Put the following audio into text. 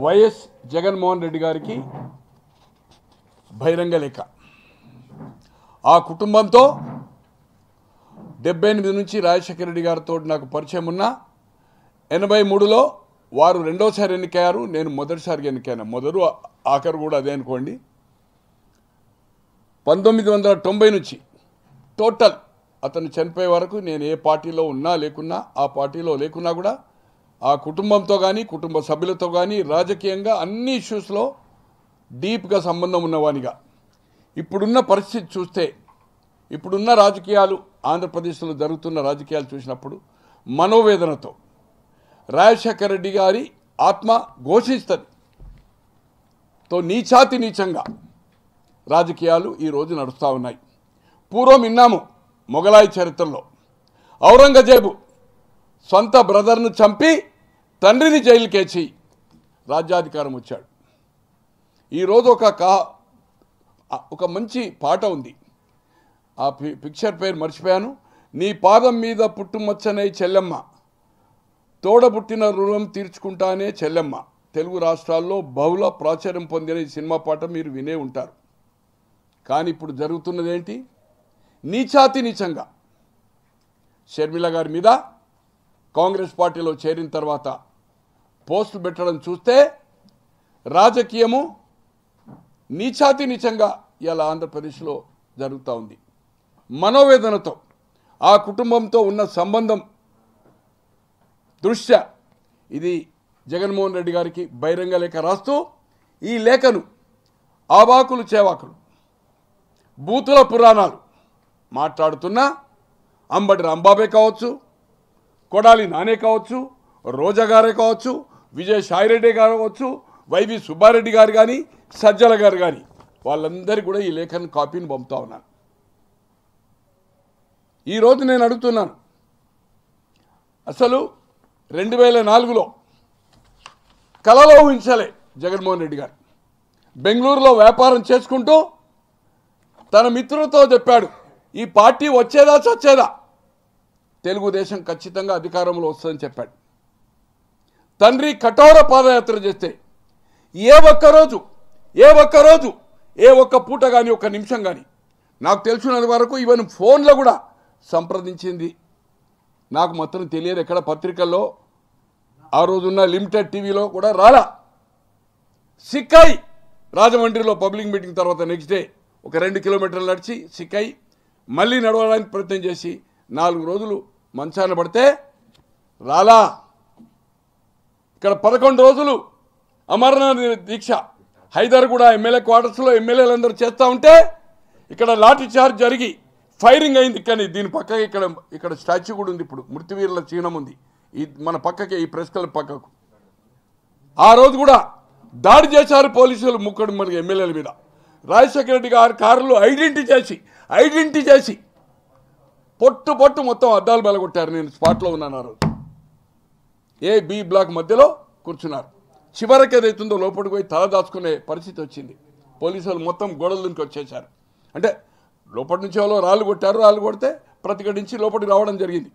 YS Jaganmohan Reddy గారికి బహిరంగ లేఖ. ఆ కుటుంబంతో 78 నుంచి రాజశేఖర రెడ్డి గారితో నాకు పరిచయం ఉన్న 83లో వారు రెండోసారి ఎన్నికయ్యారు, నేను మొదటిసారిగా ఎన్నికైనా. మొదలు ఆఖరు కూడా అదే అనుకోండి. 1990 నుంచి టోటల్ అతను చనిపోయే వరకు నేను ఏ పార్టీలో ఉన్నా లేకున్నా, ఆ పార్టీలో లేకున్నా కూడా ఆ కుటుంబంతో కానీ కుటుంబ సభ్యులతో కానీ రాజకీయంగా అన్ని ఇష్యూస్లో డీప్గా సంబంధం ఉన్నవానిగా. ఇప్పుడున్న పరిస్థితి చూస్తే, ఇప్పుడున్న రాజకీయాలు, ఆంధ్రప్రదేశ్లో జరుగుతున్న రాజకీయాలు చూసినప్పుడు మనోవేదనతో రాజశేఖర రెడ్డి గారి ఆత్మ ఘోషిస్తుంది. నీచాతి నీచంగా రాజకీయాలు ఈరోజు నడుస్తూ ఉన్నాయి. పూర్వం విన్నాము మొఘలాయి చరిత్రలో ఔరంగజేబు సొంత బ్రదర్ను చంపి తండ్రిని జైలుకేసి రాజ్యాధికారం వచ్చాడు. ఈరోజు ఒక మంచి పాట ఉంది, ఆ పిక్చర్ పేరు మర్చిపోయాను. నీ పాదం మీద పుట్టుమచ్చనై చెల్లెమ్మ, తోడబుట్టిన రుణం తీర్చుకుంటానే చెల్లెమ్మ. తెలుగు రాష్ట్రాల్లో బహుళ ప్రాచుర్యం పొందిన ఈ సినిమా పాట మీరు వినే ఉంటారు. కానీ ఇప్పుడు జరుగుతున్నది ఏంటి? నీచాతి నీచంగా షర్మిల గారి మీద కాంగ్రెస్ పార్టీలో చేరిన తర్వాత పోస్టులు పెట్టడం చూస్తే రాజకీయము నీచాతి నీచంగా ఇలా ఆంధ్రప్రదేశ్లో జరుగుతూ ఉంది. మనోవేదనతో ఆ కుటుంబంతో ఉన్న సంబంధం దృష్ట్యా ఇది జగన్మోహన్ రెడ్డి గారికి బహిరంగ లేఖ రాస్తూ, ఈ లేఖను ఆవాకులు చేవాకులు బూతుల పురాణాలు మాట్లాడుతున్న అంబటి రాంబాబే కావచ్చు, కొడాలి నానే కావచ్చు, రోజా గారే కావచ్చు, విజయసాయిరెడ్డి గారు కావచ్చు, వైవి సుబ్బారెడ్డి గారు కానీ, సజ్జల గారు కానీ, వాళ్ళందరికీ కూడా ఈ లేఖను కాపీని పంపుతా ఉన్నాను. ఈరోజు నేను అడుగుతున్నాను, అసలు 2004లో కలలో ఊహించలే జగన్మోహన్ రెడ్డి గారు. బెంగళూరులో వ్యాపారం చేసుకుంటూ తన మిత్రులతో చెప్పాడు, ఈ పార్టీ వచ్చేదా చచ్చేదా, తెలుగుదేశం ఖచ్చితంగా అధికారంలో వస్తుందని చెప్పాడు. తండ్రి కఠోర పాదయాత్ర చేస్తే ఏ ఒక్క పూట కానీ, ఒక్క నిమిషం కానీ నాకు తెలిసినంత వరకు ఈవెన్ ఫోన్లో కూడా సంప్రదించింది నాకు మాత్రం తెలియదు. ఎక్కడ పత్రికల్లో, ఆ రోజున్న లిమిటెడ్ టీవీలో కూడా రాలా. సిక్కాయి రాజమండ్రిలో పబ్లిక్ మీటింగ్ తర్వాత నెక్స్ట్ డే ఒక 2 కిలోమీటర్లు నడిచి సిక్కాయి మళ్ళీ నడవడానికి ప్రయత్నం చేసి 4 రోజులు మంచాన పడితే రాలా. ఇక్కడ 11 రోజులు అమరనాథ్ దీక్ష హైదర్గూడ ఎమ్మెల్యే క్వార్టర్స్లో ఎమ్మెల్యేలందరూ చేస్తూ ఉంటే ఇక్కడ లాఠీ చార్జ్ జరిగి ఫైరింగ్ అయింది. కానీ దీని పక్కకి ఇక్కడ స్టాచ్యూ కూడా ఉంది, ఇప్పుడు మృత్యువీరుల చిహ్నం ఉంది ఈ మన పక్కకే, ఈ ప్రెస్ క్లబ్ పక్కకు. ఆ రోజు కూడా దాడి చేశారు పోలీసులు ముక్కడు మనకి ఎమ్మెల్యేల మీద. రాజశేఖర రెడ్డి గారి కారులో ఐడెంటిటీ చేసి పొట్టు మొత్తం అద్దాలు బెలగొట్టారు. నేను స్పాట్లో ఉన్నాను ఆ రోజు. బి బ్లాక్ మధ్యలో కూర్చున్నారు. చివరికి ఏదైతుందో లోపలికి పోయి తల దాచుకునే పరిస్థితి వచ్చింది. పోలీసులు మొత్తం గోడల నుంచి వచ్చేసారు. అంటే లోపటి నుంచి రాళ్ళు కొట్టారు, రాళ్ళు కొడితే ప్రతిఘటించి లోపలికి రావడం జరిగింది.